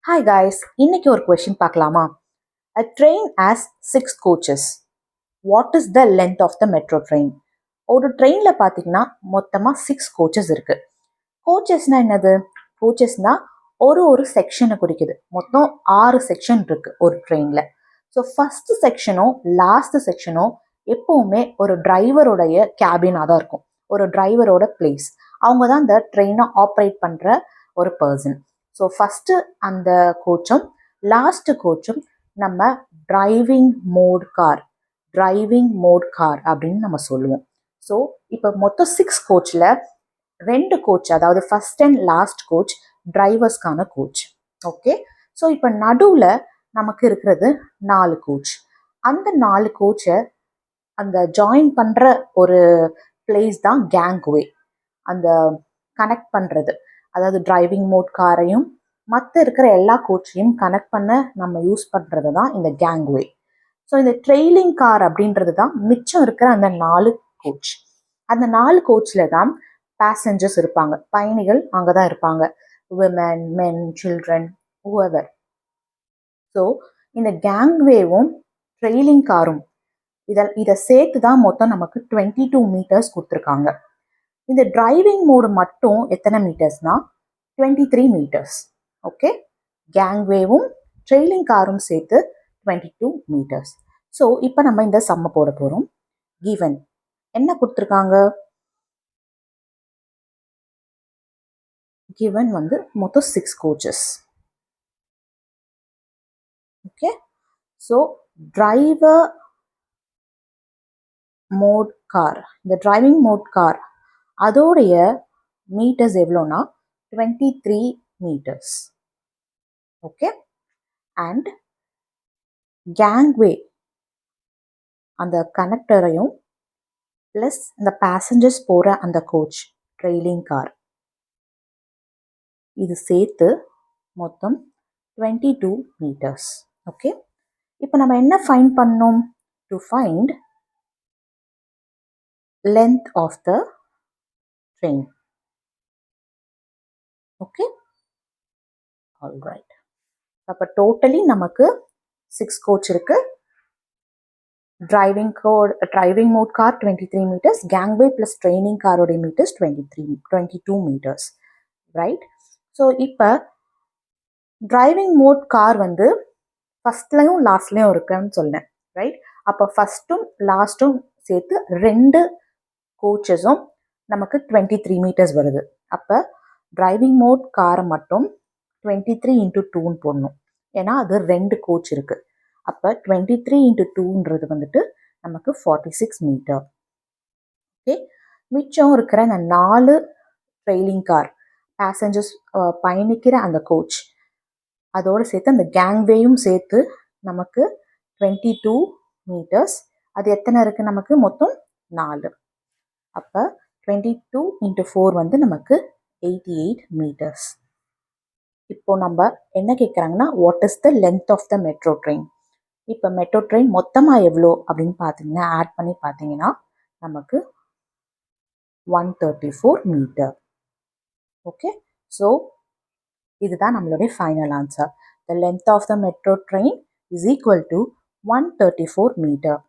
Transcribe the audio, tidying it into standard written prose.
Hi guys, இன்னைக்கு ஒரு question பார்க்கலாமா? A train has 6 coaches. What is the length of the metro train? ஒரு ட்ரெயின்ல பார்த்தீங்கன்னா மொத்தமாக 6 கோச்சஸ் இருக்கு. கோச்சஸ்னா என்னது? கோச்சஸ்னா ஒரு செக்ஷனை குறிக்குது. மொத்தம் 6 செக்ஷன் இருக்கு ஒரு ட்ரெயினில். ஸோ ஃபர்ஸ்ட் செக்ஷனும் லாஸ்ட் செக்ஷனும் எப்பவுமே ஒரு டிரைவருடைய கேபினாக தான் இருக்கும். ஒரு டிரைவரோட பிளேஸ். அவங்க தான் அந்த ட்ரெயினை ஆப்ரேட் பண்ணுற ஒரு பர்சன். ஸோ ஃபஸ்ட்டு அந்த கோச்சும் லாஸ்ட்டு கோச்சும் நம்ம டிரைவிங் மோட் கார் அப்படின்னு நம்ம சொல்லுவோம். ஸோ இப்போ மொத்தம் 6 கோச்சில் 2 கோச், அதாவது ஃபஸ்ட் அண்ட் லாஸ்ட் கோச் டிரைவர்ஸ்க்கான கோச். ஓகே, ஸோ இப்போ நடுவில் நமக்கு இருக்கிறது 4 கோச். அந்த 4 கோச்சை அந்த ஜாயின் பண்ணுற ஒரு பிளேஸ் தான் கேங்வே. அந்த கனெக்ட் பண்ணுறது, அதாவது டிரைவிங் மோட் காரையும் மற்ற இருக்கிற எல்லா கோச்சையும் கனெக்ட் பண்ண நம்ம யூஸ் பண்ணுறது தான் இந்த கேங்வே. ஸோ இந்த ட்ரெயிலிங் கார் அப்படின்றது தான் மிச்சம் இருக்கிற அந்த 4 கோச். அந்த 4 கோச்சில் தான் பேசஞ்சர்ஸ் இருப்பாங்க, பயணிகள் அங்கே தான் இருப்பாங்க, விமன், மென், சில்ட்ரன், whoever. ஸோ இந்த கேங்வேவும் ட்ரெயிலிங் காரும் இதை சேர்த்து தான் மொத்தம் நமக்கு 22 மீட்டர்ஸ் கொடுத்துருக்காங்க. இந்த டிரைவிங் மோடு மட்டும் எத்தனை மீட்டர்ஸ்னா 23 மீட்டர்ஸ். ஓகே, கேங்வேவும் ட்ரெயிலிங் காரும் சேர்த்து 22 மீட்டர்ஸ். ஸோ இப்போ நம்ம இந்த சம்மை போட போகிறோம். கிவன் என்ன கொடுத்துருக்காங்க? கிவன் வந்து மொத்தம் 6 coaches. Okay, so driver mode car, இந்த டிரைவிங் மோட் கார் அதோடைய மீட்டர்ஸ் எவ்வளோனா 23 மீட்டர்ஸ். ஓகே, அண்ட் கேங்வே அந்த கனெக்டரையும் ப்ளஸ் இந்த பேசஞ்சர்ஸ் போகிற அந்த கோச் ட்ரெயிலிங் கார் இது சேர்த்து மொத்தம் 22 மீட்டர்ஸ். ஓகே, இப்போ நம்ம என்ன ஃபைண்ட் பண்ணோம்? To find length of the train. Okay, all right. அப்போ டோட்டலி நமக்கு 6 கோச் இருக்கு. Driving mode car 23 metres, gangway plus training காரோடைய மீட்டர்ஸ் 22 மீட்டர்ஸ், ரைட்? ஸோ இப்போ டிரைவிங் மோட் கார் வந்து ஃபஸ்ட்லையும் லாஸ்ட்லையும் இருக்குன்னு சொன்னேன், ரைட்? அப்போ ஃபஸ்ட்டும் லாஸ்ட்டும் சேர்த்து 2 கோச்சஸும் நமக்கு 23 மீட்டர்ஸ் வருது. அப்போ டிரைவிங் மோட் காரை மட்டும் 23 × 2ன்னு போடணும், ஏன்னா அது 2 கோச் இருக்குது. அப்போ 23 × 2ன்றது வந்துட்டு நமக்கு 46 மீட்டர். ஓகே, மிச்சம் இருக்கிற அந்த 4 ட்ரெயிலிங் கார் பேசஞ்சர்ஸ் பயணிக்கிற அந்த கோச் அதோடு சேர்த்து அந்த கேங்வேயும் சேர்த்து நமக்கு 22 மீட்டர்ஸ். அது எத்தனை இருக்குது? நமக்கு மொத்தம் 4. அப்போ 22 × 4 வந்து நமக்கு 88 மீட்டர்ஸ். இப்போ நம்ம என்ன கேட்குறாங்கன்னா, what is the length of the metro train? இப்போ மெட்ரோ ட்ரெயின் மொத்தமாக எவ்வளோ அப்படின்னு பார்த்தீங்கன்னா, ஆட் பண்ணி பார்த்தீங்கன்னா நமக்கு 134 மீட்டர். ஓகே, ஸோ இதுதான் நம்மளுடைய final answer. The length of the metro train is equal to 134 metre.